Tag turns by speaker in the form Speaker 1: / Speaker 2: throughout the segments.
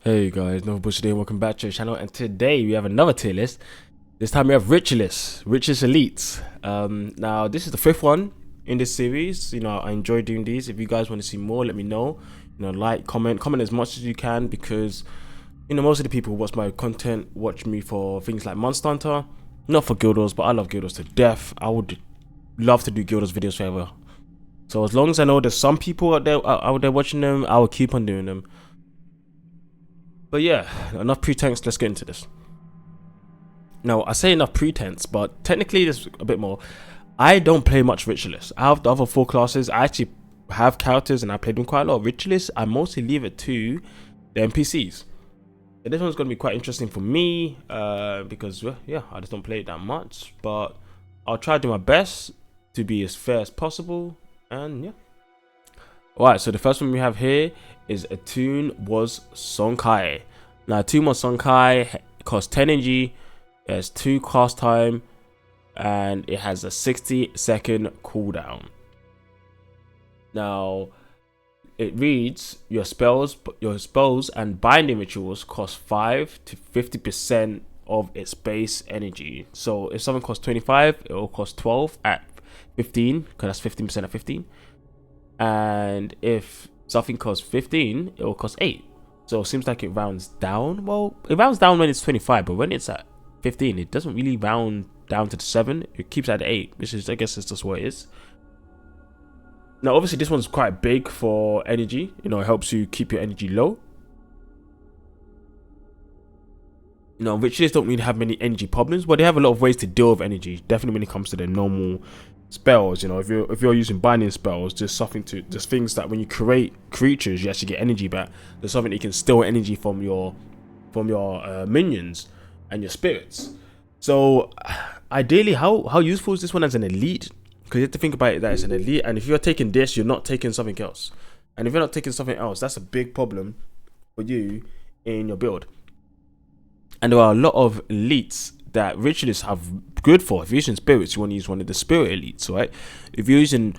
Speaker 1: Hey guys, Nova Bush today, welcome back to the channel, and today we have another tier list. This time we have Ritualist Elites. Now this is the fifth one in this series. I enjoy doing these. If you guys want to see more, let me know. Like, comment as much as you can, because most of the people who watch my content watch me for things like Monster Hunter, not for Guild Wars, but I love Guild Wars to death. I would love to do Guild Wars videos forever. So as long as I know there's some people out there watching them, I will keep on doing them. But yeah, enough pretense, let's get into this. Now, I say enough pretense, but technically there's a bit more. I don't play much Ritualist. Out of the other four classes, I actually have characters and I played them quite a lot. Ritualist, I mostly leave it to the NPCs. And this one's going to be quite interesting for me, because, well, yeah, I just don't play it that much. But I'll try to do my best to be as fair as possible, and yeah. Alright, so the first one we have here is Attunded Was Songkai. Now, Attunded Was Songkai costs 10 energy, it has 2 cast time, and it has a 60-second cooldown. Now, it reads, your spells and binding rituals cost 5 to 50% of its base energy. So if something costs 25, it will cost 12 at 15, because that's 15% at 15. And if something costs 15, it will cost 8. So it seems like it rounds down. Well, it rounds down when it's 25, but when it's at 15, it doesn't really round down to the 7. It keeps at 8, which is, I guess, it's just what it is. Now, obviously, this one's quite big for energy. It helps you keep your energy low. Ritualists don't really have many energy problems, but they have a lot of ways to deal with energy. Definitely when it comes to the normal spells. If you're using binding spells, there's things that when you create creatures, you actually get energy back. There's something that you can steal energy from your minions and your spirits. So ideally, how useful is this one as an elite? Because you have to think about it that it's an elite, and if you're taking this, you're not taking something else. And if you're not taking something else, that's a big problem for you in your build. And there are a lot of elites that Ritualists have good for. If you're using spirits, you want to use one of the spirit elites, right? If you're using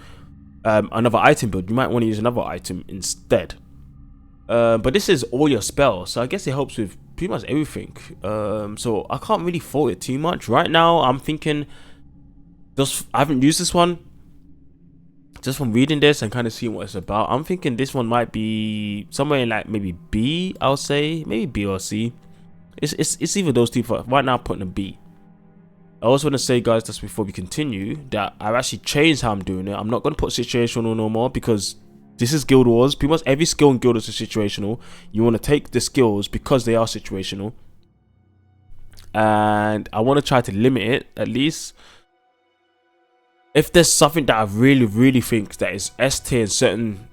Speaker 1: another item build, you might want to use another item instead. But this is all your spells, so I guess it helps with pretty much everything. So I can't really fault it too much. Right now, I'm thinking, I haven't used this one. Just from reading this and kind of seeing what it's about, I'm thinking this one might be somewhere in like maybe B, I'll say. Maybe B or C. It's either those two. For right now, I'm putting a B. I also want to say, guys, just before we continue, that I've actually changed how I'm doing it. I'm not going to put situational no more, because this is Guild Wars. Pretty much every skill in Guild Wars is situational. You want to take the skills because they are situational, and I want to try to limit it, at least. If there's something that I really think that is S tier, certain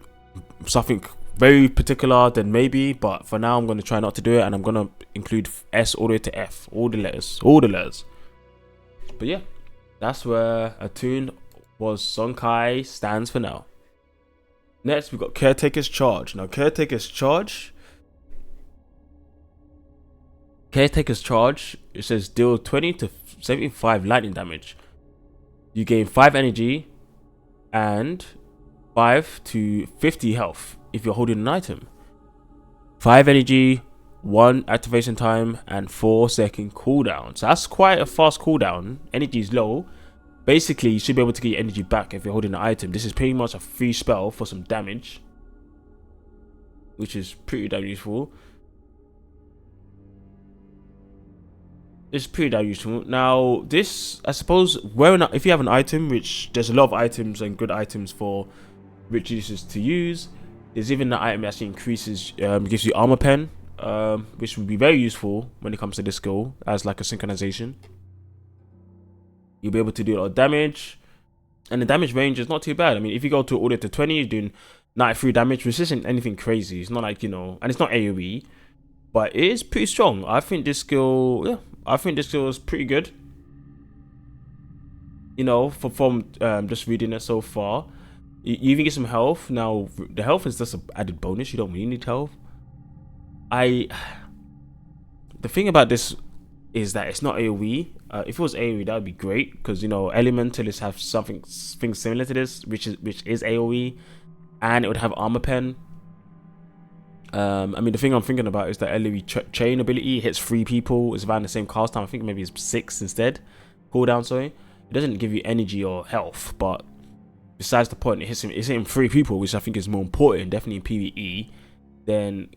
Speaker 1: something very particular, then maybe, but for now I'm going to try not to do it, and I'm going to include S all the way to F, all the letters. But yeah, that's where Attunded Was Songkai stands for now. Next, we've got Caretaker's Charge. Now, Caretaker's Charge, it says deal 20 to 75 lightning damage. You gain 5 energy and 5 to 50 health if you're holding an item. 5 energy, 1 activation time, and 4-second cooldown. So that's quite a fast cooldown. Energy is low. Basically, you should be able to get your energy back if you're holding an item. This is pretty much a free spell for some damage, which is pretty damn useful. It's pretty damn useful. Now, this, I suppose, if you have an item, which there's a lot of items and good items for rich users to use. There's even the item that actually increases, gives you armor pen, which would be very useful when it comes to this skill as like a synchronization. You'll be able to do a lot of damage, and the damage range is not too bad. I mean, if you go to all the way to 20, you're doing 93 damage, which isn't anything crazy. It's not like, and it's not AoE, but it is pretty strong. I think this skill, is pretty good. From just reading it so far. You even get some health. Now, the health is just an added bonus. You don't really need health. The thing about this is that it's not AoE. If it was AoE, that would be great, because elementalists have something similar to this, which is AoE, and it would have armor pen. I mean, the thing I'm thinking about is the AoE chain ability. It hits 3 people. It's around the same cast time. I think maybe it's 6 instead. Cooldown, sorry. It doesn't give you energy or health, but besides the point, it's hitting 3 people, which I think is more important, definitely in PvE, than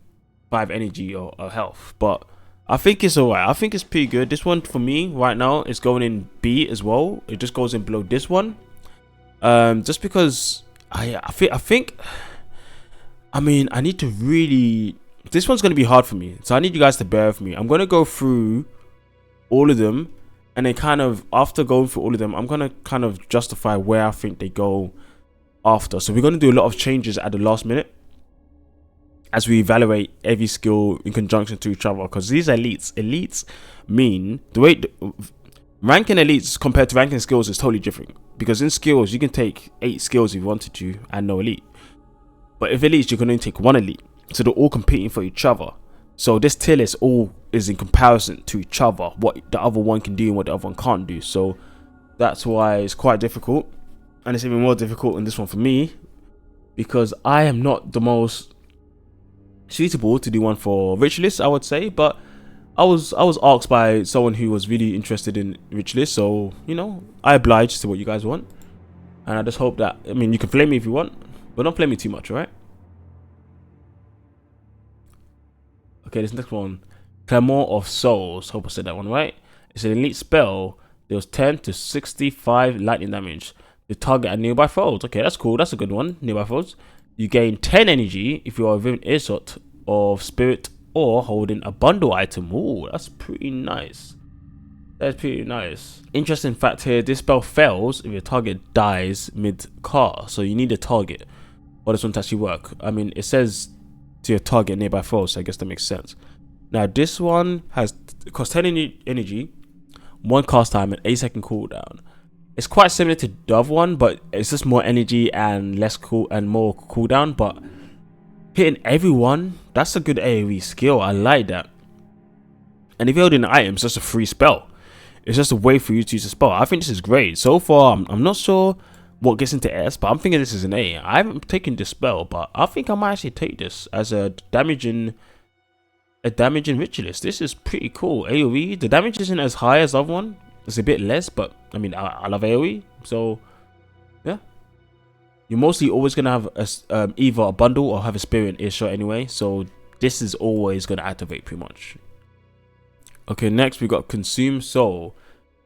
Speaker 1: 5 energy or health. But I think it's alright. I think it's pretty good. This one for me right now is going in B as well. It just goes in below this one. Just because I think I mean, I need to really... This one's going to be hard for me. So I need you guys to bear with me. I'm going to go through all of them. And then kind of, after going through all of them, I'm going to kind of justify where I think they go after. So we're going to do a lot of changes at the last minute. As we evaluate every skill in conjunction to each other. Because these elites mean... The way... Ranking elites compared to ranking skills is totally different. Because in skills, you can take 8 skills if you wanted to and no elite. But if elites, you can only take 1 elite. So they're all competing for each other. So this tier list all is in comparison to each other. What the other one can do and what the other one can't do. So that's why it's quite difficult. And it's even more difficult in this one for me. Because I am not the most suitable to do one for Ritualist, I would say. But I was asked by someone who was really interested in Ritualist. So, you know, I oblige to what you guys want. And I just hope that, I mean, you can flame me if you want. But don't play me too much, right? Okay, this next one. Clamor of Souls. Hope I said that one right. It's an elite spell. Deals 10 to 65 lightning damage. You target at nearby foes. Okay, that's cool. That's a good one. Nearby foes. You gain 10 energy if you are within earshot of spirit or holding a bundle item. Ooh, that's pretty nice. That's pretty nice. Interesting fact here. This spell fails if your target dies mid-cast. So you need a target for this one to actually work. I mean, it says to your target nearby foes, so I guess that makes sense. Now, this one costs 10 energy, 1 cast time, and 8-second cooldown. It's quite similar to the other one, but it's just more energy and less more cooldown. But hitting everyone, that's a good AoE skill. I like that. And if you're holding an item, it's just a free spell. It's just a way for you to use a spell. I think this is great. So far, I'm not sure what gets into S, but I'm thinking this is an A. I haven't taken this spell, but I think I might actually take this as a damaging ritualist. This is pretty cool. AoE, the damage isn't as high as the other one. It's a bit less, but I mean, I love AoE, so yeah. You're mostly always gonna have either a bundle or have a spirit in earshot anyway, so this is always gonna activate pretty much. Okay, next we got Consume Soul.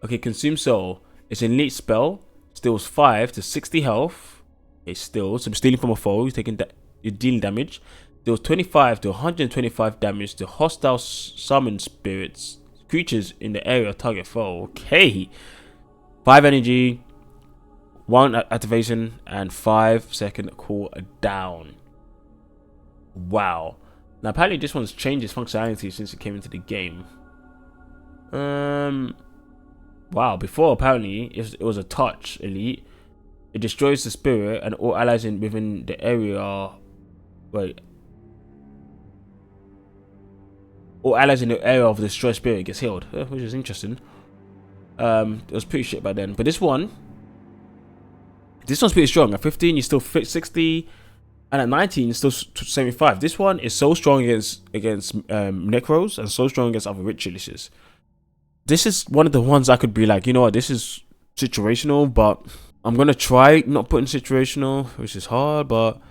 Speaker 1: Okay, Consume Soul. It's an elite spell. Steals 5 to 60 health. It steals. So I'm stealing from a foe. You're dealing damage. Deals 25 to 125 damage to hostile summon spirits, creatures in the area of target foe. Okay. 5 energy, 1 activation, and 5-second cooldown. Wow. Now apparently this one's changed its functionality since it came into the game. Wow, before apparently it was a touch elite. It destroys the spirit and all allies within the area. Wait. All allies in the area of the destroyed spirit gets healed, which is interesting. It was pretty shit back then. But this one's pretty strong. At 15, you still fit 60, and at 19, you're still 75. This one is so strong against necros and so strong against other ritualists. This is one of the ones I could be like, you know what, this is situational, but I'm gonna try not putting situational, which is hard, but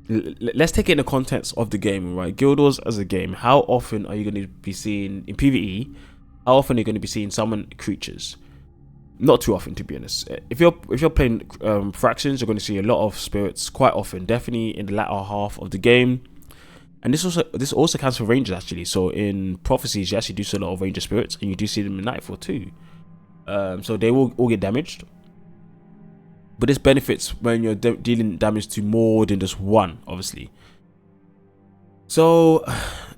Speaker 1: let's take it in the context of the game, right? Guild Wars as a game, how often are you going to be seeing in PvE? How often are you going to be seeing summon creatures? Not too often, to be honest. If you're playing fractions, you're going to see a lot of spirits quite often, definitely in the latter half of the game. And this also counts for rangers actually. So in prophecies, you actually do see a lot of ranger spirits, and you do see them in Nightfall too. So they will all get damaged. But this benefits when you're dealing damage to more than just one, obviously. So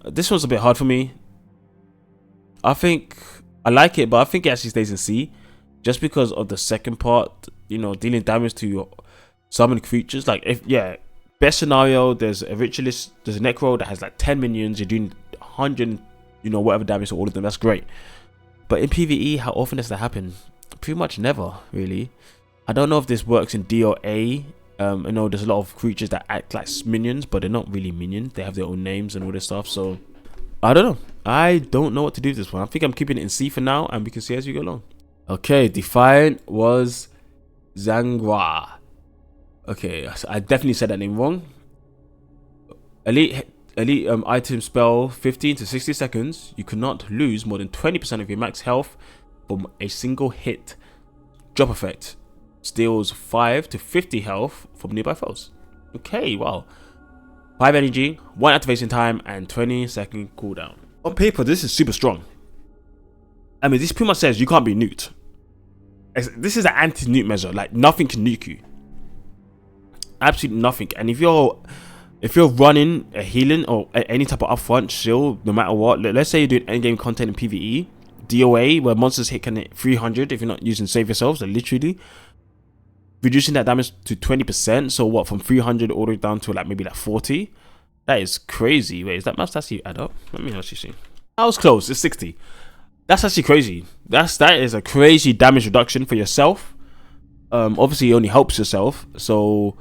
Speaker 1: this one's a bit hard for me. I think I like it, but I think it actually stays in C, just because of the second part. You know, dealing damage to summon creatures. Like best scenario, there's a ritualist, there's a necro that has like 10 minions. You're doing 100, whatever damage to all of them. That's great. But in PvE, how often does that happen? Pretty much never, really. I don't know if this works in D or A. I know there's a lot of creatures that act like minions, but they're not really minions. They have their own names and all this stuff. So I don't know. I don't know what to do with this one. I think I'm keeping it in C for now, and we can see as we go along. Okay, Defiant Was Xinrae. Okay, I definitely said that name wrong. Elite item spell 15 to 60 seconds. You cannot lose more than 20% of your max health from a single hit. Drop effect. Steals 5 to 50 health from nearby foes. Okay, wow. 5 energy, 1 activation time, and 20-second cooldown. On paper, this is super strong. I mean, this pretty much says you can't be nuked. This is an anti-nuke measure. Like, nothing can nuke you. Absolutely nothing. And if you're running a healing or any type of upfront shield, no matter what, let's say you're doing endgame content in PvE, DOA, where monsters can hit 300 if you're not using save yourselves, like literally reducing that damage to 20%. So what, from 300 all the way down to like maybe like 40? That is crazy. Wait, is that must actually add up? Let me actually see. I was close. It's 60. That's actually crazy. That is a crazy damage reduction for yourself. Obviously it only helps yourself. So,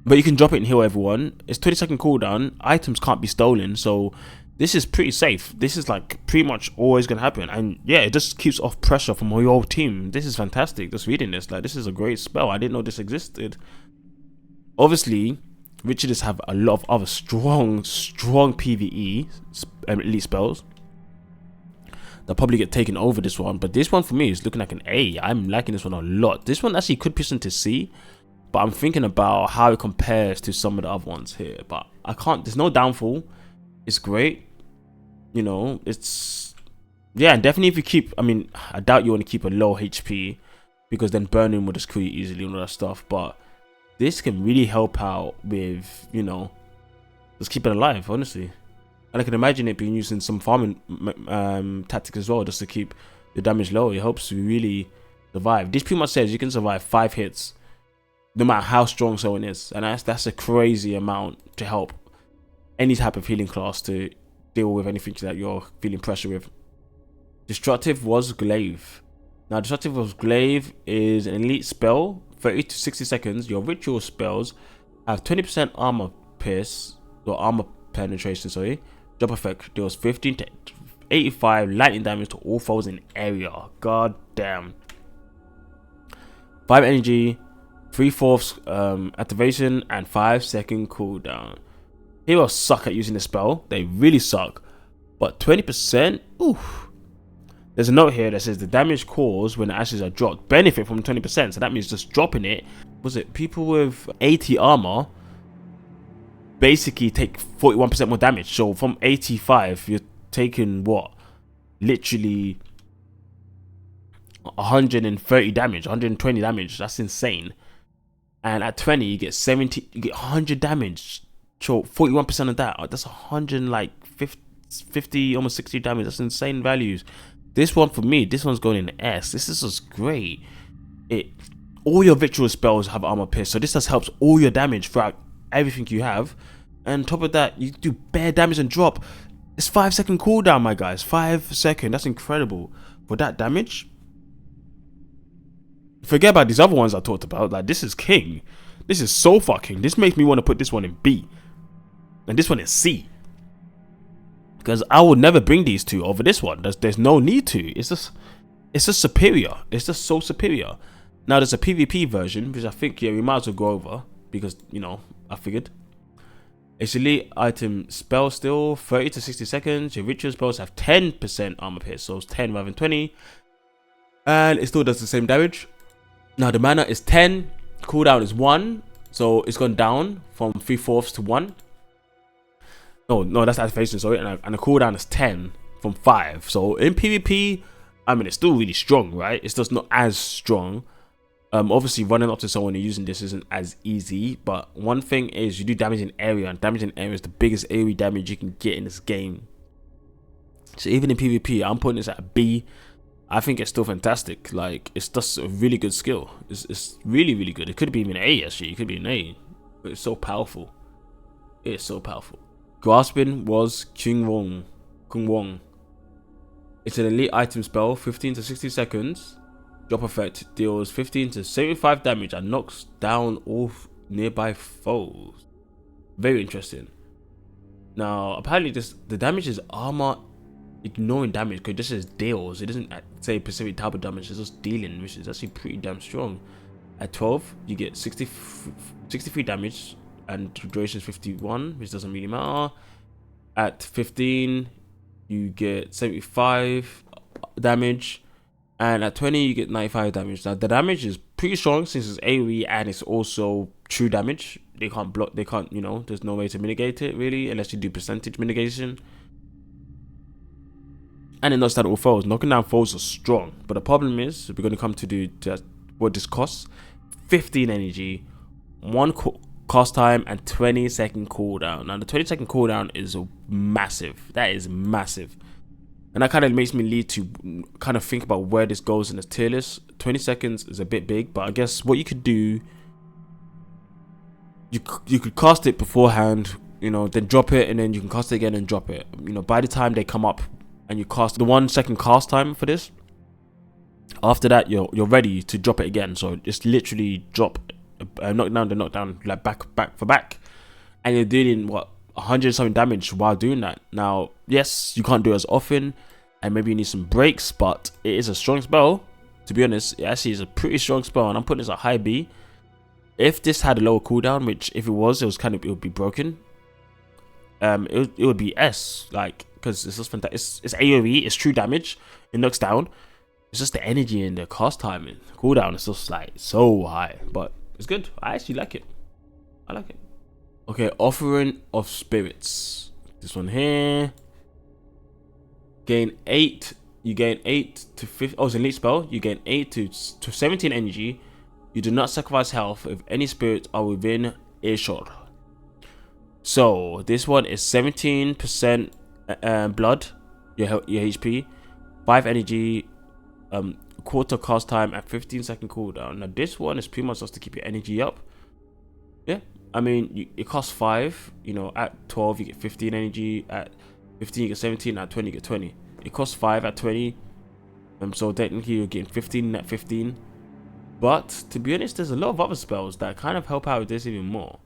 Speaker 1: but you can drop it and heal everyone. It's 20-second cooldown. Items can't be stolen. So this is pretty safe. This is like pretty much always gonna happen. And yeah, it just keeps off pressure from your whole team. This is fantastic. Just reading this, like, this is a great spell. I didn't know this existed. Obviously, Ritualists have a lot of other strong PvE elite spells that probably get taken over this one, but this one for me is looking like an A. I'm liking this one a lot. This one actually could push into C, but I'm thinking about how it compares to some of the other ones here. But I can't. There's no downfall. It's great. You know, it's, yeah, and definitely if you keep, I mean, I doubt you want to keep a low HP because then burning will just kill you easily and all that stuff. But this can really help out with, you know, just keep it alive, honestly. And I can imagine it being used in some farming tactics as well, just to keep the damage low. It helps you really survive. This pretty much says you can survive 5 hits, no matter how strong someone is, and that's a crazy amount to help any type of healing class to deal with anything that you're feeling pressure with. Destructive Was Glaive. Now, Destructive Was Glaive is an elite spell. 30 to 60 seconds. Your ritual spells have 20% armor pierce or armor penetration. Sorry. Drop effect deals 15 to 85 lightning damage to all foes in area. God damn. 5 energy, 3/4 activation, and 5-second cooldown. Heroes suck at using the spell. They really suck. But 20%, oof. There's a note here that says the damage caused when the ashes are dropped benefit from 20%. So that means just dropping it. Was it people with 80 armor basically take 41% more damage? So from 85, you're taking what? Literally 130 damage, 120 damage. That's insane. And at 20, you get 70, you get 100 damage. So 41% of that, that's 150, almost 60 damage. That's insane values. This one for me, this one's going in the S. This is just great. All your ritual spells have armor pierce, so this just helps all your damage throughout everything you have. And on top of that, you do bare damage and drop. It's 5-second cooldown, my guys. 5 seconds. That's incredible for that damage. Forget about these other ones I talked about. Like, this is king. This is so fucking. This makes me want to put this one in B, and this one in C. Because I would never bring these two over this one. There's no need to. It's just superior. It's just so superior. Now there's a PvP version, which I think, yeah, we might as well go over because, you know, I figured. It's elite item spell still 30 to 60 seconds. Your ritual spells have 10% armor pierce, so it's 10 rather than 20, and it still does the same damage. Now the mana is 10. Cooldown is 1, so it's gone down from 3/4 to 1. No, that's activation, sorry. And the cooldown is 10 from 5. So in PvP, I mean, it's still really strong, right? It's just not as strong. Obviously, running up to someone and using this isn't as easy. But one thing is, you do damage in area, and damage in area is the biggest AoE damage you can get in this game. So even in PvP, I'm putting this at a B. I think it's still fantastic. Like, it's just a really good skill. It's really, really good. It could be even an A, actually. It could be an A. But it's so powerful. It's so powerful. Grasping Was Kuurong. It's an elite item spell, 15 to 60 seconds. Drop effect deals 15 to 75 damage and knocks down all nearby foes. Very interesting. Now, apparently the damage is armor ignoring damage, because this is deals. It doesn't say specific type of damage, it's just dealing, which is actually pretty damn strong. At 12, you get 63 damage, and duration is 51, which doesn't really matter. At 15, you get 75 damage, and at 20, you get 95 damage. Now, the damage is pretty strong since it's AoE and it's also true damage. They can't block, they can't, you know, there's no way to mitigate it really, unless you do percentage mitigation. And it knocks down all foes. Knocking down foes are strong, but the problem is, we're going to come to what this costs. 15 energy, 1 cast time, and 20-second cooldown. Now, the 20-second cooldown is massive. That is massive. And that kind of makes me lead to kind of think about where this goes in the tier list. 20 seconds is a bit big, but I guess what you could do, you could cast it beforehand, you know, then drop it, and then you can cast it again and drop it. You know, by the time they come up and you cast the 1 second cast time for this, after that you're ready to drop it again. So it's literally drop, knockdown, like back for back, and you're dealing what, 100 something damage while doing that. Now, yes, you can't do it as often, and maybe you need some breaks, but it is a strong spell. To be honest, it actually is a pretty strong spell, and I'm putting this at high B. If this had a lower cooldown, which if it would be broken. It would be S, like, because it's just fantastic. It's AoE, it's true damage, it knocks down. It's just the energy and the cast time and cooldown is just like so high, but it's good. I actually like it. I like it. Okay, Offering of Spirits. This one here. Gain 8. You gain 8 to 50. Oh, it's an elite spell. You gain 8 to 17 energy. You do not sacrifice health if any spirits are within earshot. So this one is 17% blood, your HP, 5 energy, quarter cast time, and 15-second cooldown. Now this one is pretty much just to keep your energy up. Yeah, I mean, it costs 5. You know, at 12 you get 15 energy, at 15 you get 17, at 20 you get 20. It costs 5 at 20, so technically you're getting 15 at 15. But to be honest, there's a lot of other spells that kind of help out with this even more.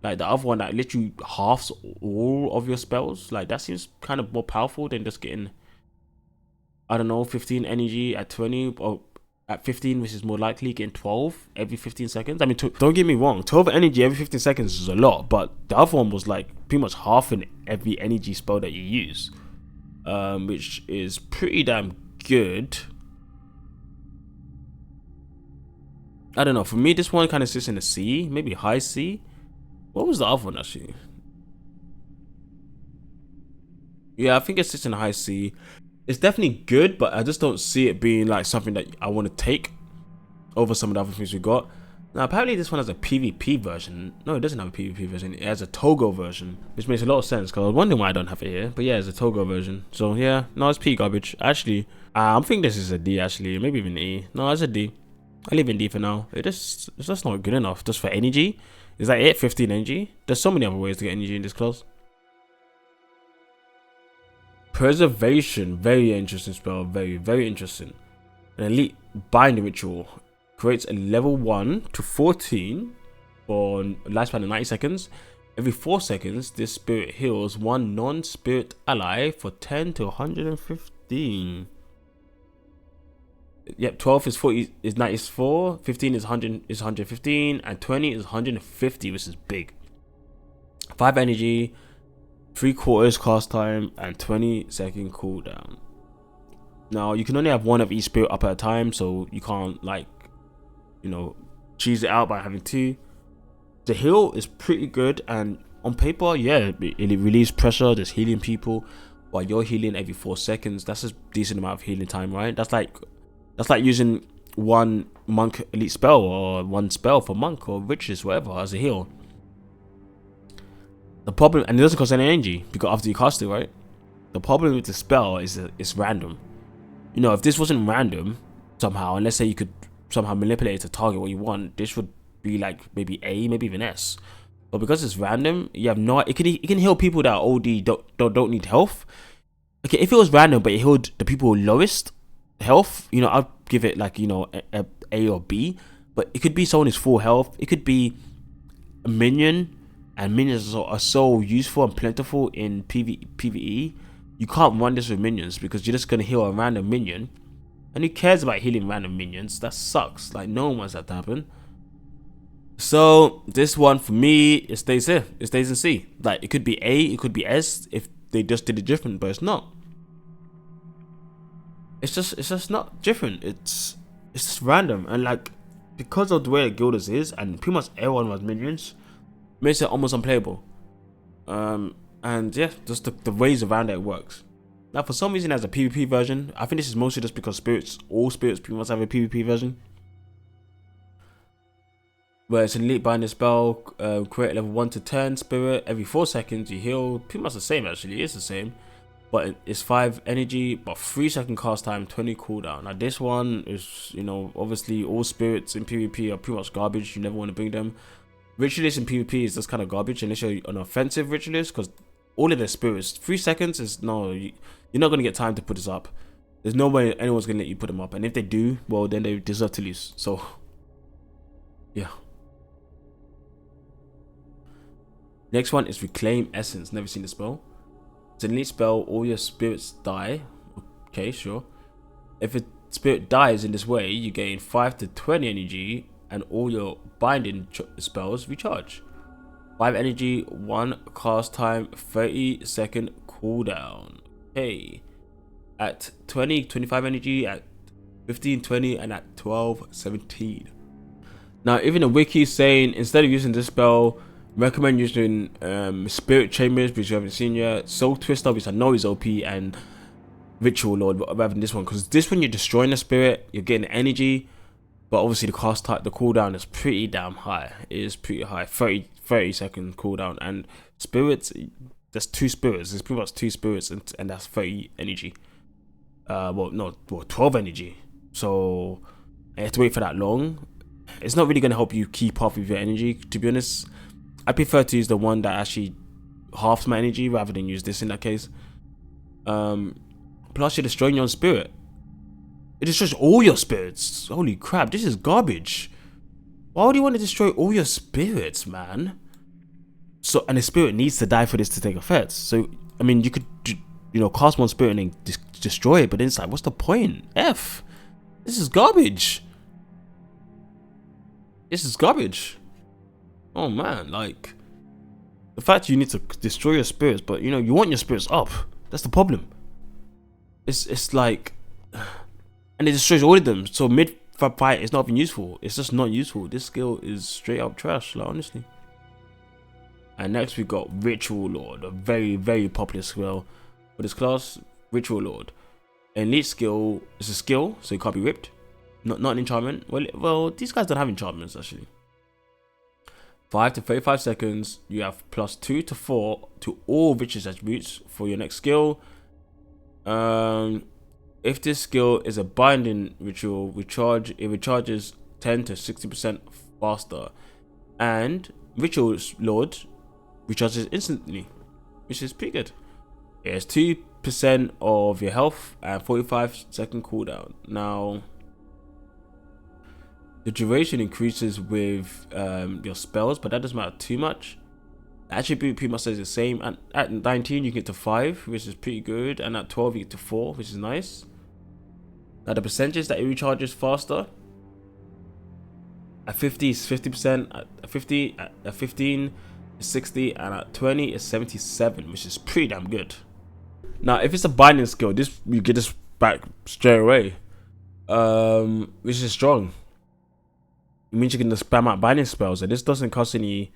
Speaker 1: Like the other one that literally halves all of your spells, like that seems kind of more powerful than just getting, I don't know, 15 energy at 20, or at 15, which is more likely getting 12 every 15 seconds. I mean, don't get me wrong, 12 energy every 15 seconds is a lot, but the other one was like pretty much half in every energy spell that you use, which is pretty damn good. I don't know, for me this one kind of sits in a C, maybe high C. What was the other one actually? Yeah, I think it sits in a high C. It's definitely good, but I just don't see it being like something that I want to take over some of the other things we got. Now, apparently this one has a PvP version. No, it doesn't have a PvP version. It has a Togo version, which makes a lot of sense, because I was wondering why I don't have it here. But yeah, it's a Togo version. So yeah, no, it's P garbage. Actually, I'm thinking this is a D actually, maybe even E. No, it's a D. I leave in D for now. It's just not good enough just for energy. Is that it? 15 energy? There's so many other ways to get energy in this class. Preservation. Very interesting spell. Very, very interesting. An elite binding ritual. Creates a level 1 to 14 for lifespan of 90 seconds. Every 4 seconds, this spirit heals one non-spirit ally for 10 to 115. Yep, 12 is 40, is 94, 15 is 100, is 115, and 20 is 150, which is big. 5 energy, 3/4 cast time, and 20-second cooldown. Now, you can only have one of each spirit up at a time, so you can't, like, you know, cheese it out by having 2. The heal is pretty good, and on paper, yeah, it relieves pressure, there's healing people, while you're healing every 4 seconds. That's a decent amount of healing time, right? That's like using one monk elite spell, or one spell for monk or riches, whatever, as a heal. The problem, and it doesn't cost any energy because after you cast it, right? The problem with the spell is that it's random. You know, if this wasn't random somehow, and let's say you could somehow manipulate it to target what you want, this would be like maybe A, maybe even S. But because it's random, you have no. It can heal people that are OD don't need health. Okay, if it was random but it healed the people lowest, health, you know, I'll give it like, you know, a or B. But it could be someone who's full health. It could be a minion, and minions are so useful and plentiful in PvE. You can't run this with minions because you're just gonna heal a random minion, and who cares about healing random minions? That sucks. Like, no one wants that to happen. So this one for me, it stays here. It stays in C. Like, it could be A, it could be S if they just did it different, but it's not. It's just not different. It's just random, and like, because of the way Guilders is, and pretty much everyone has minions, makes it almost unplayable. And yeah, just the ways around it works. Now, for some reason, as a PvP version, I think this is mostly just because all spirits pretty much have a PvP version. Where it's an elite binding spell, create level 1 to 10 spirit, every 4 seconds you heal, pretty much the same actually, it's the same. But it's 5 energy, but 3-second cast time, 20 cooldown. Now this one is, you know, obviously all spirits in PvP are pretty much garbage, you never want to bring them. Ritualist in PvP is just kind of garbage unless you're an offensive Ritualist, because all of their spirits, 3 seconds is, no, you're not going to get time to put this up. There's no way anyone's going to let you put them up, and if they do, well, then they deserve to lose. So, yeah. Next one is Reclaim Essence. Never seen the spell. It's an elite spell. All your spirits die. Okay, sure. If a spirit dies in this way, you gain 5 to 20 energy, and all your binding spells recharge. 5 energy, 1 cast time, 30-second cooldown. Okay. At 20, 25 energy, at 15, 20, and at 12, 17. Now, even the wiki is saying instead of using this spell, recommend using Spirit Chambers, which you haven't seen yet, Soul Twister, which I know is OP, and Ritual Lord, rather than this one, because this one you're destroying the spirit, you're getting energy, but obviously the cast time, the cooldown is pretty damn high. It is pretty high, 30-second cooldown, and spirits, there's 2 spirits, there's pretty much 2 spirits, and that's 30 energy. 12 energy. So you have to wait for that long. It's not really going to help you keep up with your energy, to be honest. I prefer to use the one that actually halves my energy rather than use this in that case. Plus, you're destroying your own spirit. It destroys all your spirits. Holy crap, this is garbage. Why would you want to destroy all your spirits, man? So, and the spirit needs to die for this to take effect. So, I mean, you could, you know, cast one spirit and then destroy it, but then it's like, what's the point? F. This is garbage. This is garbage. Oh man, like, the fact you need to destroy your spirits, but you know, you want your spirits up. That's the problem. It's like, and it destroys all of them. So mid fight is not even useful. It's just not useful. This skill is straight up trash, like, honestly. And next we got Ritual Lord, a very, very popular skill for this class. Ritual Lord, elite skill. It's a skill, so it can't be ripped. Not an enchantment. Well, these guys don't have enchantments actually. 5 to 35 seconds. You have plus 2 to 4 to all riches attributes for your next skill. If this skill is a binding ritual, it recharges 10 to 60% faster, and Ritual Lord recharges instantly, which is pretty good. It has 2% of your health and 45-second cooldown. Now, the duration increases with your spells, but that doesn't matter too much. The attribute pretty much stays the same. And at 19 you get to 5, which is pretty good, and at 12 you get to 4, which is nice. Now the percentage that it recharges faster, at 50 is 50%, at 50, at 15 is 60, and at 20 is 77, which is pretty damn good. Now if it's a binding skill, this you get this back straight away, which is strong. It means you can just spam out binding spells, and this doesn't cost any.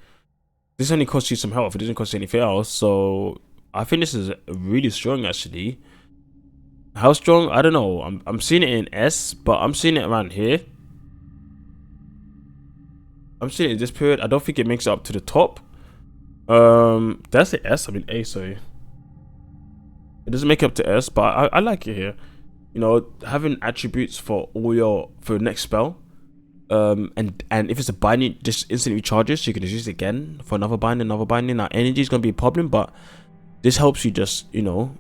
Speaker 1: This only costs you some health. It doesn't cost you anything else. So I think this is really strong actually. How strong? I don't know. I'm seeing it in S, but I'm seeing it around here. I'm seeing it in this period. I don't think it makes it up to the top. That's the S. I mean A. Sorry. It doesn't make it up to S, but I like it here. You know, having attributes for all your next spell. And if it's a binding, just instantly recharges, so you can just use it again for another binding. Now energy is gonna be a problem, but this helps you just, you know,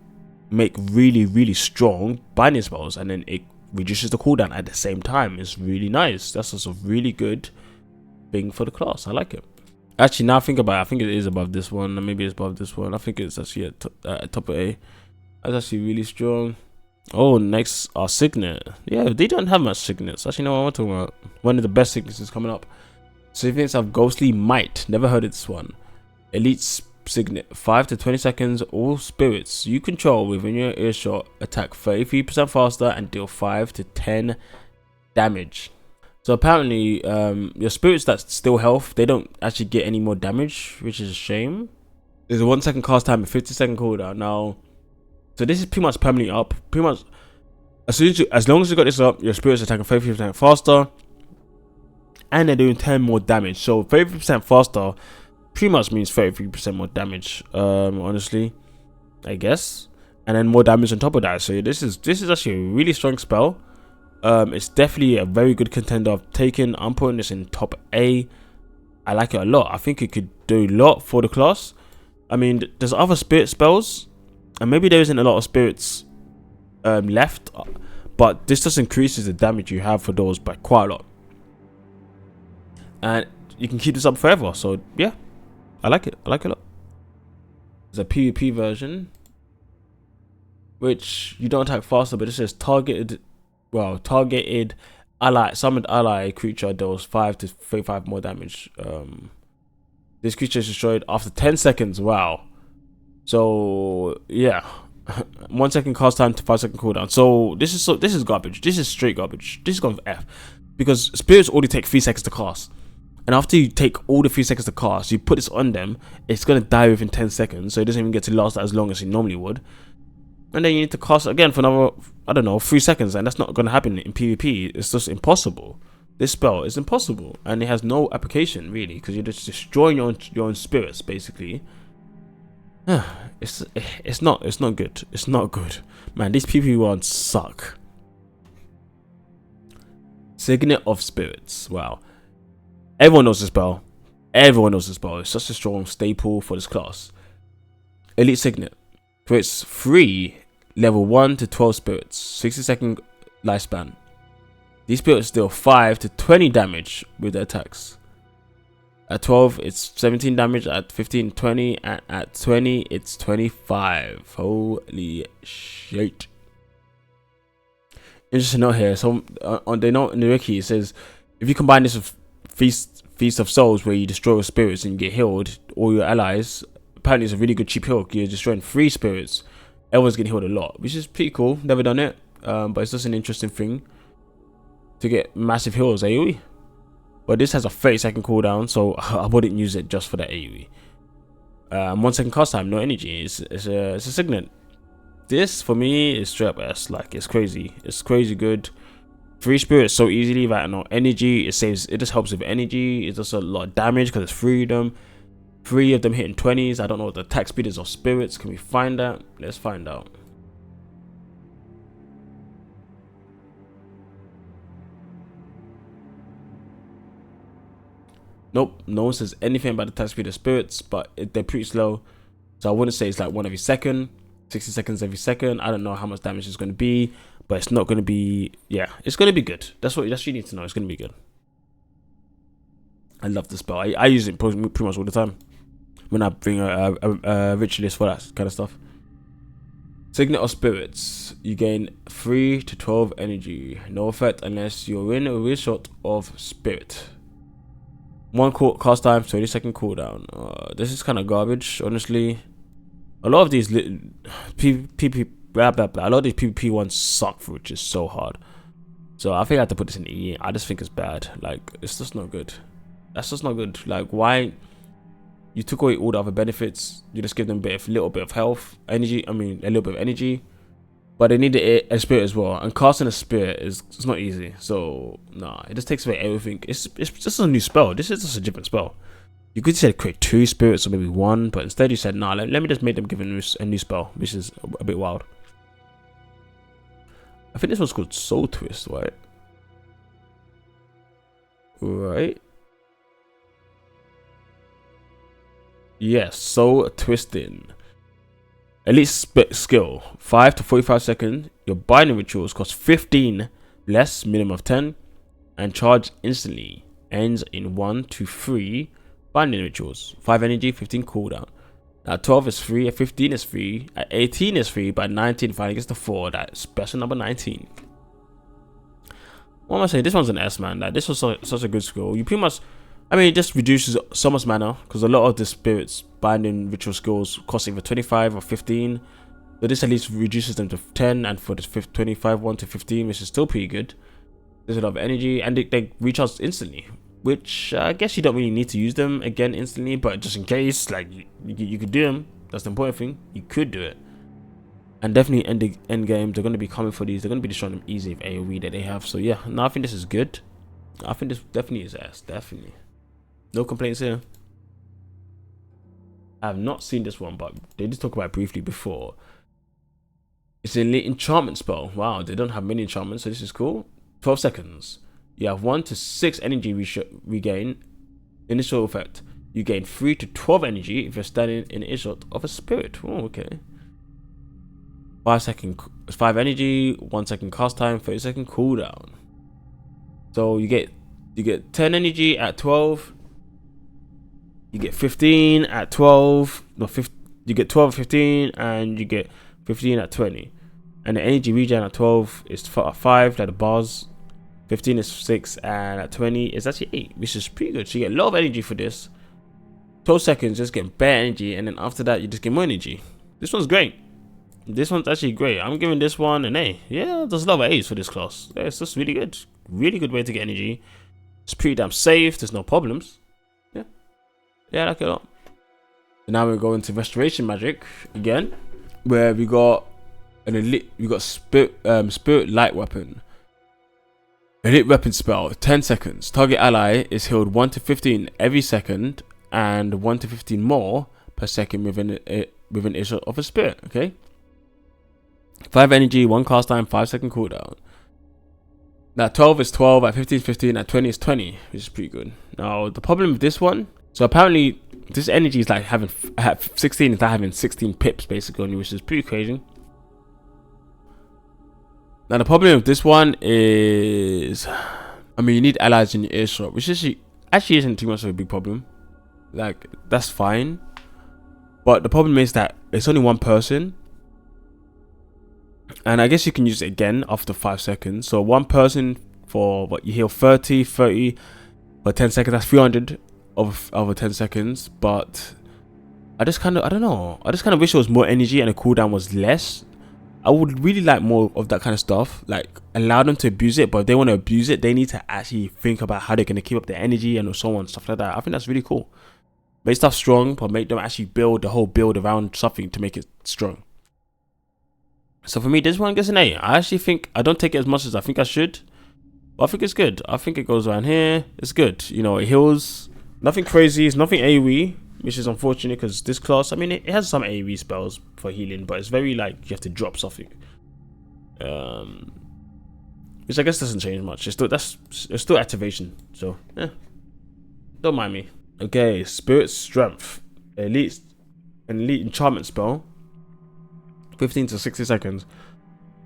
Speaker 1: make really, really strong binding spells, and then it reduces the cooldown at the same time. It's really nice. That's just a really good thing for the class. I like it. Actually, now I think about it, I think it is above this one. Maybe it's above this one. I think it's actually at top of A. That's actually really strong. Oh, next are Signet. Yeah, they don't have much Signets. Actually, no, I'm talking about one of the best Signets is coming up. Signets have Ghostly Might. Never heard of this one. Elite Signet. 5 to 20 seconds. All spirits you control within your earshot attack 33% faster and deal 5 to 10 damage. So apparently, your spirits that still health, they don't actually get any more damage, which is a shame. There's a 1 second cast time and 50-second cooldown. Now, so this is pretty much permanently up. Pretty much, as long as you got this up, your spirits are attacking 33% faster, and they're doing 10 more damage. So 33% faster pretty much means 33% more damage. Honestly, I guess, and then more damage on top of that. So this is actually a really strong spell. It's definitely a very good contender of taking. I'm putting this in top A. I like it a lot. I think it could do a lot for the class. I mean, there's other spirit spells, and maybe there isn't a lot of spirits left, but this just increases the damage you have for those by quite a lot, and you can keep this up forever. So yeah, I like it. I like it a lot. There's a PvP version, which you don't attack faster, but it says targeted summoned ally creature deals 5 to 35 more damage. This creature is destroyed after 10 seconds. Wow. So yeah, 1 second cast time to 5 second cooldown. So this is garbage. This is straight garbage. This is going for F, because spirits only take 3 seconds to cast, and after you take all the 3 seconds to cast, you put this on them, it's gonna die within 10 seconds. So it doesn't even get to last as long as it normally would. And then you need to cast again for another, I don't know, 3 seconds, and that's not going to happen in PvP. It's just impossible. This spell is impossible, and it has no application really, because you're just destroying your own spirits basically. It's not good. It's not good, man. These PvP ones suck. Signet of Spirits. Wow, everyone knows this spell. Everyone knows this spell. It's such a strong staple for this class. Elite Signet creates 3 level 1 to 12 spirits, 60-second lifespan. These spirits deal 5 to 20 damage with their attacks. At 12, it's 17 damage. At 15, 20. And at 20, it's 25. Holy shit. Interesting note here. So on the note in the wiki, it says if you combine this with Feast of Souls, where you destroy your spirits and you get healed, all your allies. Apparently, it's a really good cheap heal. You're destroying 3 spirits. Everyone's getting healed a lot, which is pretty cool. Never done it, but it's just an interesting thing to get massive heals AoE. But this has a 30-second cooldown, so I wouldn't use it just for that AoE. 1 second cast time, no energy. It's a Signet. This for me is straight up S. Like, it's crazy. It's crazy good. 3 spirits so easily without no energy. It just helps with energy. It does a lot of damage because it's 3 of them. 3 of them hitting 20s. I don't know what the attack speed is of spirits. Can we find that? Let's find out. Nope, no one says anything about the attack speed of spirits, but they're pretty slow. So I wouldn't say it's like 1 every second, 60 seconds every second. I don't know how much damage it's going to be, but it's not going to be, yeah, it's going to be good. That's what you need to know. It's going to be good. I love the spell. I use it pretty much all the time when I bring a ritualist for that kind of stuff. Signet of Spirits. You gain 3 to 12 energy. No effect unless you're in a earshot of spirit. 1 cast time, 30-second cooldown. This is kind of garbage, honestly. A lot of these PvP, a lot of these PvP ones suck, which is so hard. So I think I have to put this in E. I just think it's bad. Like, it's just not good. That's just not good. Like, why? You took away all the other benefits. You just give them a little bit of health, energy. I mean, a little bit of energy. But they need a spirit as well. And casting a spirit it's not easy. So, nah, it just takes away everything. It's just a new spell. This is just a different spell. You could say create 2 spirits or maybe 1. But instead you said, nah, let me just make them give a new spell. Which is a bit wild. I think this one's called Soul Twist, right? Right. Yes, Soul Twisting. Elite skill. 5 to 45 seconds. Your binding rituals cost 15 less, minimum of 10, and charge instantly. Ends in 1 to 3 binding rituals. 5 energy, 15 cooldown. At 12 is free, at 15 is free, at 18 is free, but 19 finally gets the 4, that special number 19. What am I saying? This one's an S, man. Like, this was such a good skill. You pretty much, I mean, it just reduces so much mana, because a lot of the spirits binding ritual skills cost either 25 or 15. So this at least reduces them to 10, and for the 25 one to 15, which is still pretty good. There's a lot of energy, and they recharge instantly, which I guess you don't really need to use them again instantly, but just in case, like, you could do them. That's the important thing. You could do it. And definitely end game, they're going to be coming for these. They're going to be destroying them easy with AoE that they have. So yeah, no, I think this is good. I think this definitely is S. Definitely. No complaints here. I have not seen this one, but they did talk about it briefly before. It's an elite enchantment spell. Wow, they don't have many enchantments, so this is cool. 12 seconds. You have 1 to 6 energy regain. Initial effect. You gain 3 to 12 energy if you're standing in earshot of a spirit. Oh, okay. 5 energy, 1 second cast time, 30 second cooldown. So you get 10 energy at 12. You get 15 at 12. No, you get 12 at 15, and you get 15 at 20. And the energy regen at 12 is 5, like the bars. 15 is 6, and at 20 is actually 8, which is pretty good. So you get a lot of energy for this. 12 seconds, just get bare energy, and then after that, you just get more energy. This one's great. This one's actually great. I'm giving this one an A. Yeah, there's a lot of A's for this class. Yeah, it's just really good. Really good way to get energy. It's pretty damn safe. There's no problems. Yeah. Yeah, I like it a lot. And now we go into Restoration Magic again, where we got an elite. We got Spirit Light Weapon. Elite weapon spell. 10 seconds. Target ally is healed 1 to 15 every second, and 1 to 15 more per second within earshot of a spirit. Okay. 5 energy, 1 cast time, 5 second cooldown. Now 12 is 12, at 15 is 15, at 20 is 20, which is pretty good. Now the problem with this one, so apparently this energy is like having 16 is like having 16 pips basically on you, which is pretty crazy. Now the problem with this one is, I mean, you need allies in your earshot, which actually isn't too much of a big problem. Like, that's fine. But the problem is that it's only one person. And I guess you can use it again after 5 seconds. So one person for what you heal 30 for 10 seconds. That's 300 over 10 seconds. But I just kind of, I don't know. I just kind of wish there was more energy and the cooldown was less. I would really like more of that kind of stuff. Like, allow them to abuse it. But if they want to abuse it, they need to actually think about how they're going to keep up their energy and so on, stuff like that. I think that's really cool. Make stuff strong, but make them actually build the whole build around something to make it strong. So for me, this one gets an A. I actually think I don't take it as much as I think I should, but I think it's good. I think it goes around here. It's good. You know, it heals. Nothing crazy. It's nothing AoE, which is unfortunate because this class, I mean, it has some AoE spells for healing, but it's very like you have to drop something. Which I guess doesn't change much. It's still activation. So yeah, don't mind me. Okay, Spirit Strength, an elite enchantment spell. 15 to 60 seconds.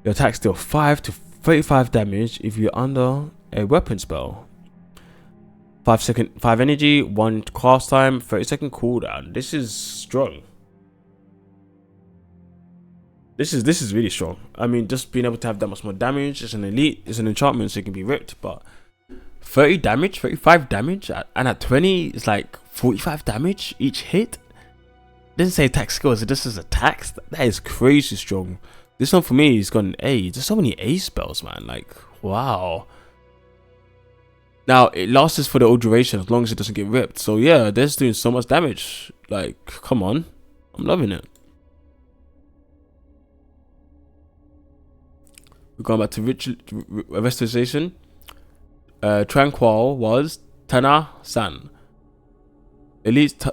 Speaker 1: Your attacks deal 5 to 35 damage if you're under a weapon spell. 5 energy, 1 cast time, 30 second cooldown. This is strong. This is really strong. I mean, just being able to have that much more damage. It's an elite, it's an enchantment, so it can be ripped, but 30 damage, 35 damage, and at 20 it's like 45 damage each hit. Didn't say attack skills, it just says attacks. That is crazy strong. This one for me is got an A. There's so many A spells, man. Like, wow. Now it lasts for the old duration as long as it doesn't get ripped. So yeah, this is doing so much damage. Like, come on, I'm loving it. We're going back to Restoration. Tranquil Was Tanasen. Elite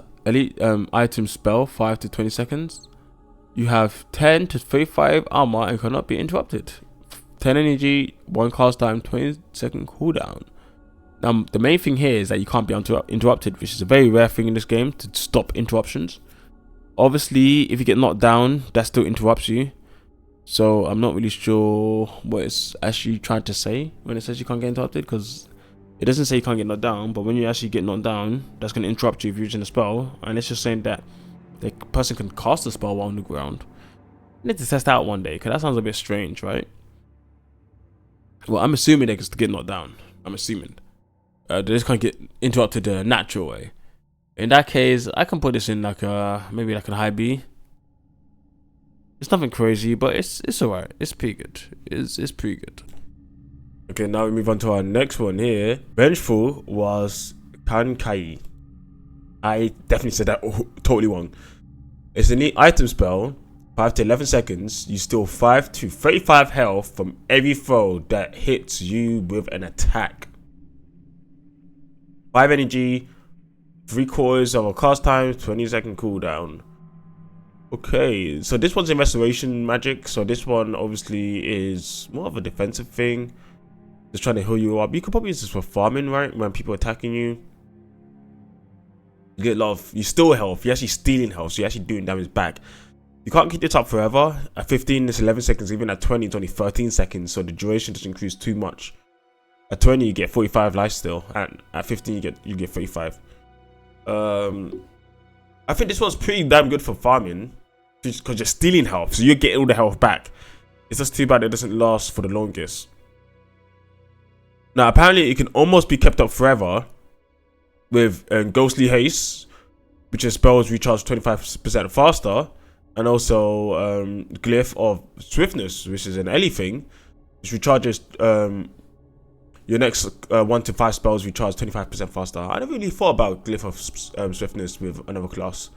Speaker 1: item spell, 5 to 20 seconds. You have 10 to 35 armor and cannot be interrupted. 10 energy, 1 cast time, 20 second cooldown. Now the main thing here is that you can't be interrupted, which is a very rare thing in this game, to stop interruptions. Obviously, if you get knocked down, that still interrupts you. So I'm not really sure what it's actually trying to say when it says you can't get interrupted, because it doesn't say you can't get knocked down, but when you actually get knocked down, that's going to interrupt you if you're using a spell, and it's just saying that the person can cast a spell while on the ground. I need to test out one day, because that sounds a bit strange, right? Well, I'm assuming they can get knocked down. I'm assuming. They just can't get interrupted the natural way. In that case, I can put this in like maybe like a high B. It's nothing crazy, but it's alright. It's pretty good. It's pretty good. Okay, now we move on to our next one here. Vengeful Was Khanhei. I definitely said that totally wrong. It's a neat item spell. 5 to 11 seconds. You steal 5 to 35 health from every foe that hits you with an attack. 5 energy. 3/4 of a cast time. 20-second cooldown. Okay, so this one's in restoration magic. So this one obviously is more of a defensive thing. Just trying to heal you up. You could probably use this for farming, right? When people are attacking you. You get a lot of... You steal health. You're actually stealing health. So you're actually doing damage back. You can't keep this up forever. At 15, it's 11 seconds. Even at 20, it's only 13 seconds. So the duration doesn't increase too much. At 20, you get 45 life still. And at 15, you get 35. I think this one's pretty damn good for farming. Because you're stealing health. So you're getting all the health back. It's just too bad it doesn't last for the longest. Now, apparently, it can almost be kept up forever with Ghostly Haste, which is spells recharge 25% faster, and also Glyph of Swiftness, which is an Ellie thing, which recharges your next 1 to 5 spells recharge 25% faster. I never really thought about Glyph of Swiftness with another class.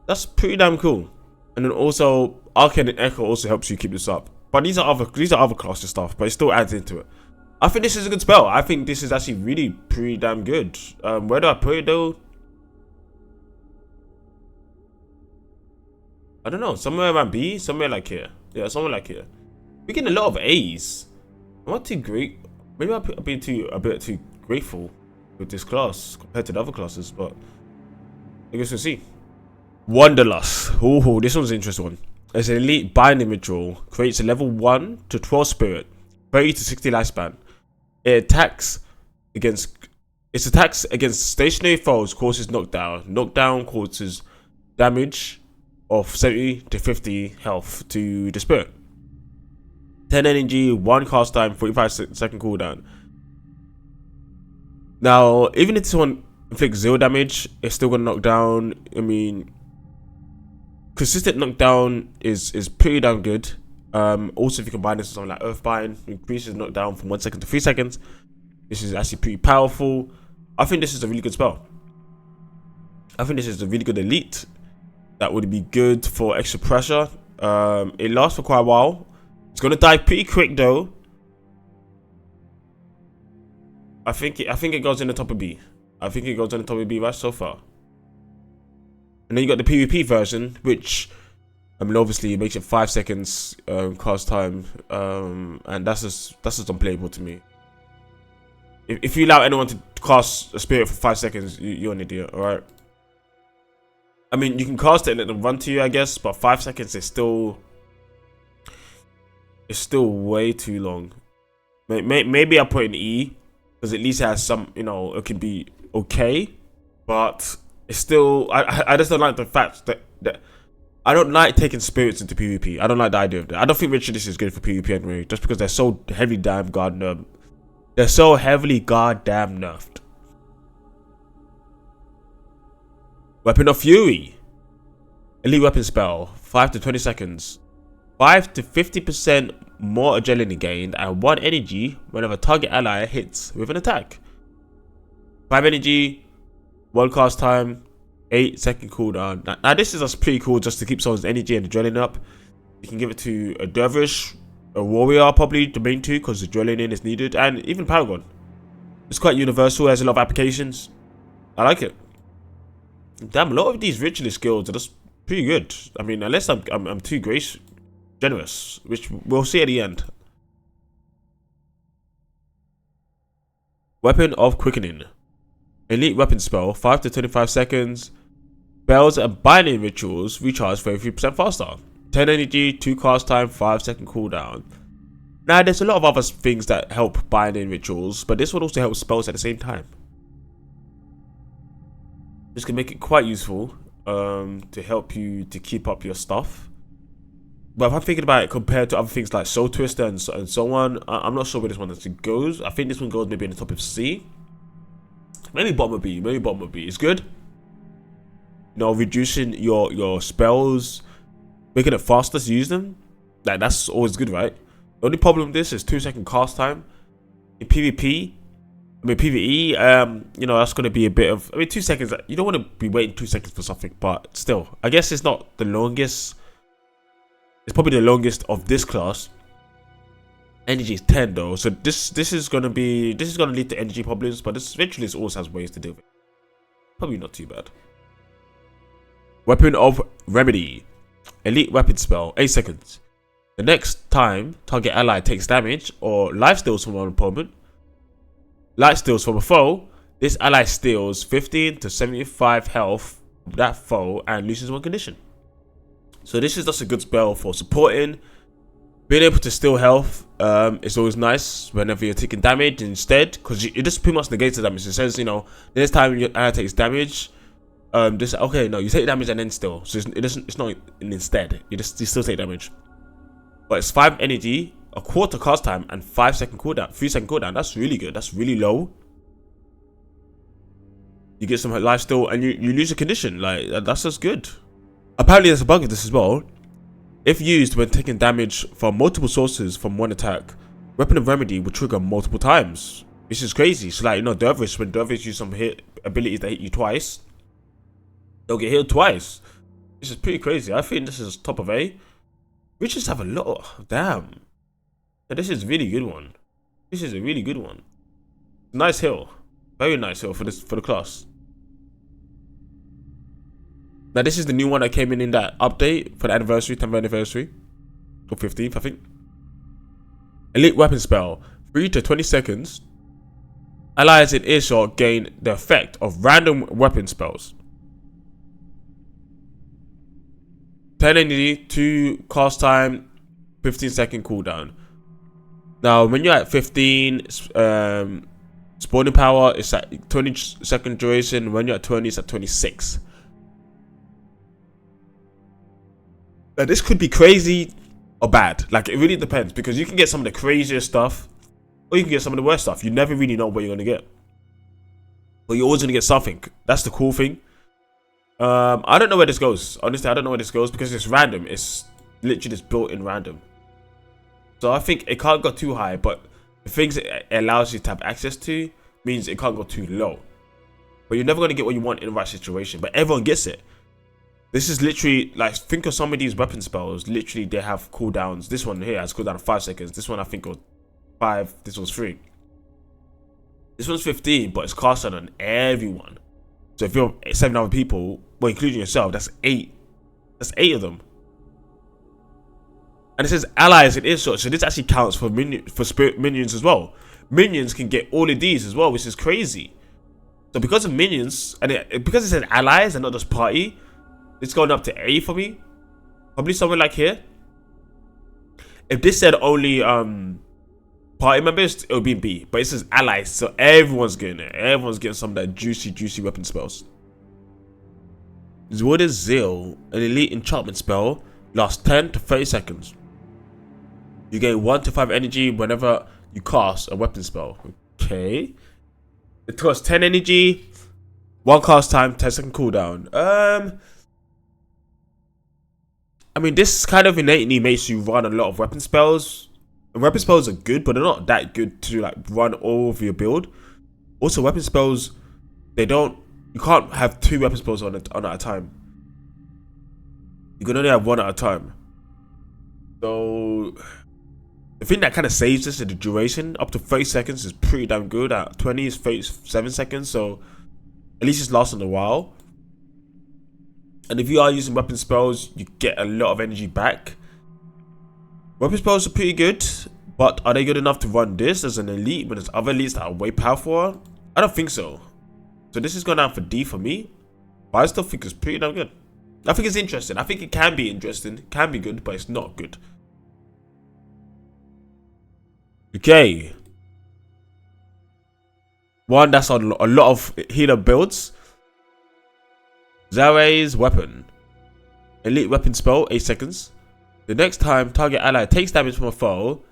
Speaker 1: That's pretty damn cool. And then also Arcane and Echo also helps you keep this up. But these are other classes stuff, but it still adds into it. I think this is a good spell. I think this is actually really pretty damn good. Where do I put it though? I don't know. Somewhere around B, somewhere like here. Yeah, somewhere like here. We're getting a lot of A's. I'm not too great. Maybe I'm being a bit too grateful with this class compared to the other classes, but I guess we'll see. Wanderlust. Oh, this one's an interesting one. It's an elite binding ritual. Creates a level 1 to 12 spirit. 30 to 60 lifespan. Its attacks against stationary foes causes knockdown. Knockdown causes damage of 70 to 50 health to the spirit. 10 energy, 1 cast time, 45-second cooldown. Now, even if this one inflicts 0 damage, it's still gonna knock down. I mean, consistent knockdown is pretty damn good. Also, if you combine this with something like Earthbind, increases knockdown from 1 second to 3 seconds. This is actually pretty powerful. I think this is a really good spell. I think this is a really good elite that would be good for extra pressure. It lasts for quite a while. It's gonna die pretty quick though. I think it goes in the top of B. I think it goes in the top of B right so far. And then you got the PvP version, which, I mean, obviously it makes it 5 seconds cast time, and that's just unplayable to me. If you allow anyone to cast a spirit for 5 seconds, you're an idiot, alright? I mean, you can cast it and let them run to you, I guess, but 5 seconds is still way too long. Maybe I'll put in E, because at least it has some, you know, it can be okay, but it's still, I just don't like the fact that I don't like taking spirits into PvP. I don't like the idea of that. I don't think Ritualist is good for PvP anyway, just because they're so heavily damn nerfed. They're so heavily goddamn nerfed. Weapon of Fury. Elite weapon spell. 5 to 20 seconds. 5 to 50% more agility gained and 1 energy whenever target ally hits with an attack. 5 energy, 1 cast time, 8-second cooldown. Now this is just pretty cool just to keep someone's energy and adrenaline up. You can give it to a dervish, a warrior, probably the main 2 because the adrenaline is needed, and even Paragon. It's quite universal, has a lot of applications. I like it. Damn, a lot of these ritualist skills are just pretty good. I mean, unless I'm too generous, which we'll see at the end. Weapon of Quickening. Elite weapon spell, 5 to 25 seconds. Spells and binding rituals recharge 33% faster. 10 energy, 2 cast time, 5-second cooldown. Now, there's a lot of other things that help binding rituals, but this one also helps spells at the same time. This can make it quite useful to help you to keep up your stuff. But if I'm thinking about it compared to other things like Soul Twister and so on, I'm not sure where this one actually goes. I think this one goes maybe in the top of C. Maybe bottom of B. Maybe bottom of B. It's good. You know, reducing your spells, making it faster to use them. Like, that's always good, right? The only problem with this is 2-second cast time. In PvP, I mean PvE, you know, that's going to be a bit of... I mean, 2 seconds, you don't want to be waiting 2 seconds for something, but still. I guess it's not the longest. It's probably the longest of this class. Energy is 10 though, so this is gonna lead to energy problems, but this Ritualist also has ways to deal with it. Probably not too bad. Weapon of Remedy. Elite weapon spell, 8 seconds. The next time target ally takes damage or life steals from an opponent, life steals from a foe, this ally steals 15 to 75 health from that foe and loses 1 condition. So this is just a good spell for supporting. Being able to steal health is always nice whenever you're taking damage instead, because it just pretty much negates the damage. It says, you know, the next time your ally takes damage, this okay, no, you take damage and then steal. So it's not an instead. You still take damage. But it's 5 energy, a quarter cast time, and 5-second cooldown, 3-second cooldown. That's really good. That's really low. You get some life steal and you lose a condition. Like, that's just good. Apparently there's a bug with this as well. If used when taking damage from multiple sources from one attack, Weapon of Remedy will trigger multiple times. This is crazy. So like, you know, Dervish, when Dervish use some abilities that hit you twice, they'll get healed twice. This is pretty crazy. I think this is top of A. We just have a lot. Damn. Yeah, this is a really good one. This is a really good one. Nice hill. Very nice hill for the class. Now this is the new one that came in that update for the anniversary, 10th anniversary. Or 15th, I think. Elite weapon spell. 3 to 20 seconds. Allies in earshot gain the effect of random weapon spells. 10 energy, 2 cast time, 15-second cooldown. Now when you're at 15, spawning power is at 20-second duration. When you're at 20, it's at 26. Now, this could be crazy or bad. Like, it really depends, because you can get some of the craziest stuff or you can get some of the worst stuff. You never really know what you're going to get, but you're always going to get something. That's the cool thing. I don't know where this goes. Honestly, I don't know where this goes because it's random. It's literally just built in random. So I think it can't go too high, but the things it allows you to have access to means it can't go too low. But you're never going to get what you want in the right situation, but everyone gets it. This is literally, like, think of some of these weapon spells. Literally, they have cooldowns. This one here has cooldown of 5 seconds. This one, I think, was 5. This one's 3. This one's 15, but it's casted on everyone. So if you're 7 other people, well, including yourself, that's 8. That's 8 of them. And it says allies in earshot, so this actually counts for spirit minions as well. Minions can get all of these as well, which is crazy. So because of minions, and because it says allies and not just party, it's going up to A for me. Probably somewhere like here. If this said only party members, it would be B. But it says allies, so everyone's getting it. Everyone's getting some of that juicy weapon spells. Wielder Zeal, an elite enchantment spell, lasts 10 to 30 seconds. You gain 1 to 5 energy whenever you cast a weapon spell. Okay. It costs 10 energy, 1 cast time, 10-second cooldown. I mean, this kind of innately makes you run a lot of weapon spells. And weapon spells are good, but they're not that good to like run all of your build. Also, weapon spells, you can't have 2 weapon spells on at a time. You can only have 1 at a time. So the thing that kind of saves this is the duration. Up to 30 seconds is pretty damn good. At 20 is 37 seconds, so at least it's lasting a while. And if you are using weapon spells, you get a lot of energy back. Weapon spells are pretty good, but are they good enough to run this as an elite when there's other elites that are way powerful? I don't think so. So this is going down for D for me, but I still think it's pretty damn good. I think it's interesting. I think it can be interesting. It can be good, but it's not good. Okay. One that's on a lot of healer builds. Xinrae's weapon. Elite weapon spell, 8 seconds. The next time target ally takes damage from a foe,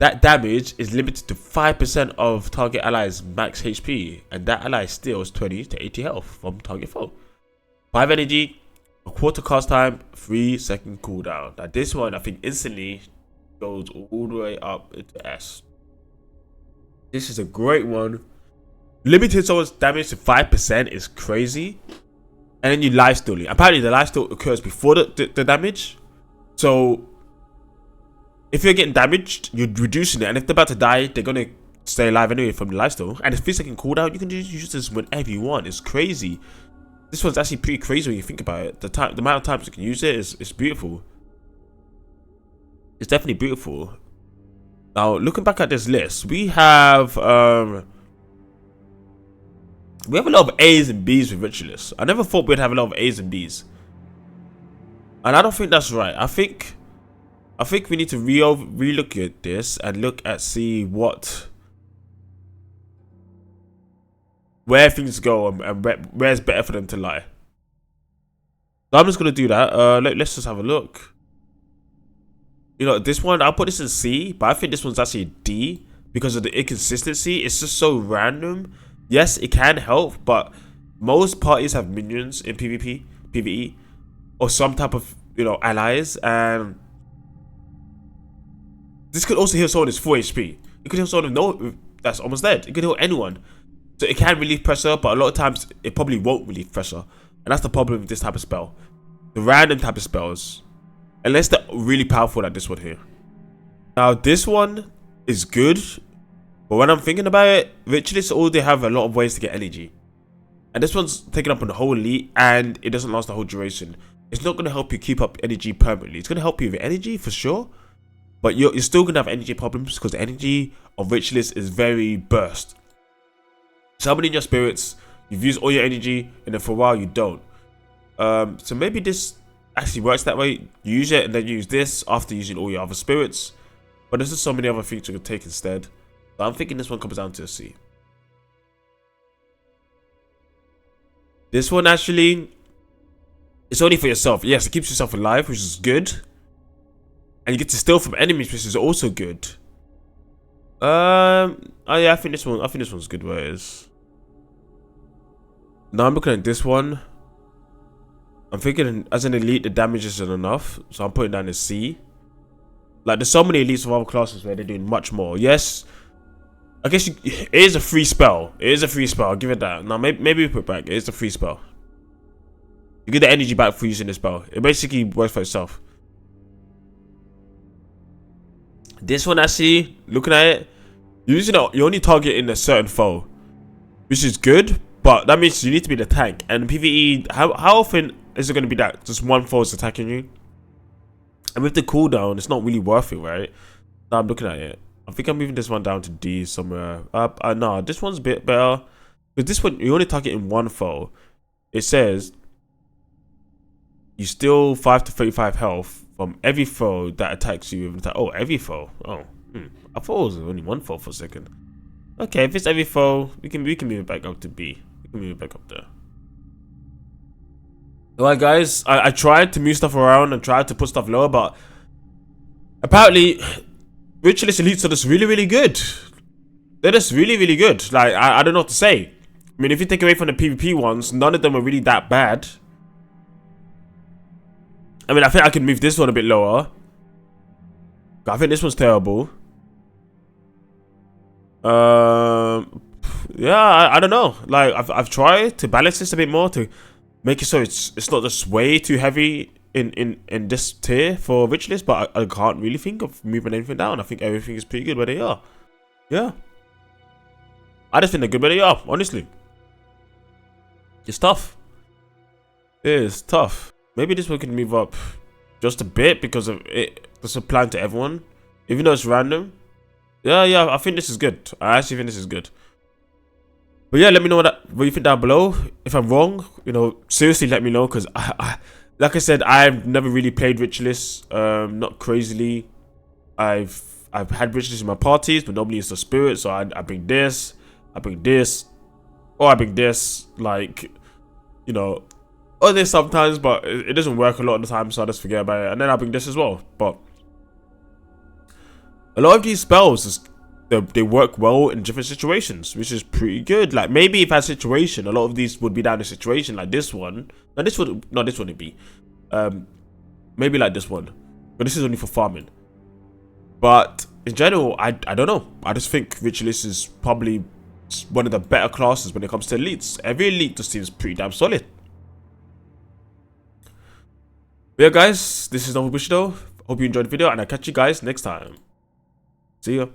Speaker 1: that damage is limited to 5% of target ally's max HP, and that ally steals 20 to 80 health from target foe. 5 energy, a quarter cast time, 3-second cooldown. Now this one I think instantly goes all the way up into S. This is a great one. Limiting someone's damage to 5% is crazy. And then you lifesteal it. Apparently the lifesteal occurs before the damage. So if you're getting damaged, you're reducing it. And if they're about to die, they're gonna stay alive anyway from the lifesteal. And it's 3-second cooldown. You can just use this whenever you want. It's crazy. This one's actually pretty crazy when you think about it. The amount of times you can use it is beautiful. It's definitely beautiful. Now looking back at this list, we have a lot of A's and B's with Ritualist. I never thought we'd have a lot of A's and B's, and I don't think that's right. I think we need to relook at this and see where things go and where's better for them to lie. So I'm just gonna do that. Let's just have a look. You know, this one I'll put this in C, but I think this one's actually a D because of the inconsistency. It's just so random. Yes, it can help, but most parties have minions in PvP, PvE, or some type of, you know, allies, and this could also heal someone who's 4 HP. It could heal someone that's almost dead. It could heal anyone. So it can relieve pressure, but a lot of times it probably won't relieve pressure. And that's the problem with this type of spell. The random type of spells, unless they're really powerful like this one here. Now this one is good. But when I'm thinking about it, Ritualists they have a lot of ways to get energy. And this one's taken up on the whole elite, and it doesn't last the whole duration. It's not going to help you keep up energy permanently. It's going to help you with energy for sure. But you're still going to have energy problems because the energy of Ritualist is very burst. Summoning your spirits, you've used all your energy, and then for a while you don't. So maybe this actually works that way. You use it and then you use this after using all your other spirits. But there's just so many other things you could take instead. So I'm thinking this one comes down to a C. This one actually, it's only for yourself. Yes, it keeps yourself alive, which is good. And you get to steal from enemies, which is also good. Oh yeah, I think this one's good where it is. Now I'm looking at this one. I'm thinking as an elite the damage isn't enough, so I'm putting down a C. Like there's so many elites of other classes where they're doing much more. Yes, I guess it is a free spell. It is a free spell. I'll give it that. Now maybe we put it back. It is a free spell. You get the energy back for using the spell. It basically works for itself. This one actually, looking at it, you're only targeting a certain foe, which is good, but that means you need to be the tank. And PvE, how often is it going to be that just one foe is attacking you? And with the cooldown, it's not really worth it, right? Now I'm looking at it. I think I'm moving this one down to D somewhere. No, this one's a bit better. But this one, you're only targeting one foe. It says you steal 5 to 35 health from every foe that attacks you. Oh, every foe. Oh, I thought it was only one foe for a second. Okay, if it's every foe, we can move it back up to B. We can move it back up there. Alright, guys. I tried to move stuff around and tried to put stuff lower, but apparently Ritualist elites are just really, really good. They're just really, really good. Like, I don't know what to say. I mean, if you take away from the PvP ones, none of them are really that bad. I mean, I think I can move this one a bit lower. I think this one's terrible. Yeah, I don't know. Like, I've tried to balance this a bit more to make it so it's not just way too heavy in this tier for Ritualist, but I can't really think of moving anything down. I think everything is pretty good where they are. Yeah. I just think they're good where they are, honestly. It's tough. It is tough. Maybe this one can move up just a bit because of it. It's applying to everyone, even though it's random. Yeah, I think this is good. I actually think this is good. But yeah, let me know what you think down below. If I'm wrong, you know, seriously let me know, because like I said, I've never really played Ritualist, not crazily. I've had Ritualist in my parties, but normally it's the spirit. So I bring this, I bring this, or I bring this, like, you know, or this sometimes, but it doesn't work a lot of the time, so I just forget about it. And then I bring this as well. But a lot of these spells, they work well in different situations, which is pretty good. Like, maybe if I had a situation, a lot of these would be down to situation, like this one. Now this wouldn't be. Maybe like this one, but this is only for farming. But in general, I don't know. I just think Ritualist is probably one of the better classes when it comes to elites. Every elite just seems pretty damn solid. But yeah, guys, this is Bushido. Hope you enjoyed the video, and I'll catch you guys next time. See ya.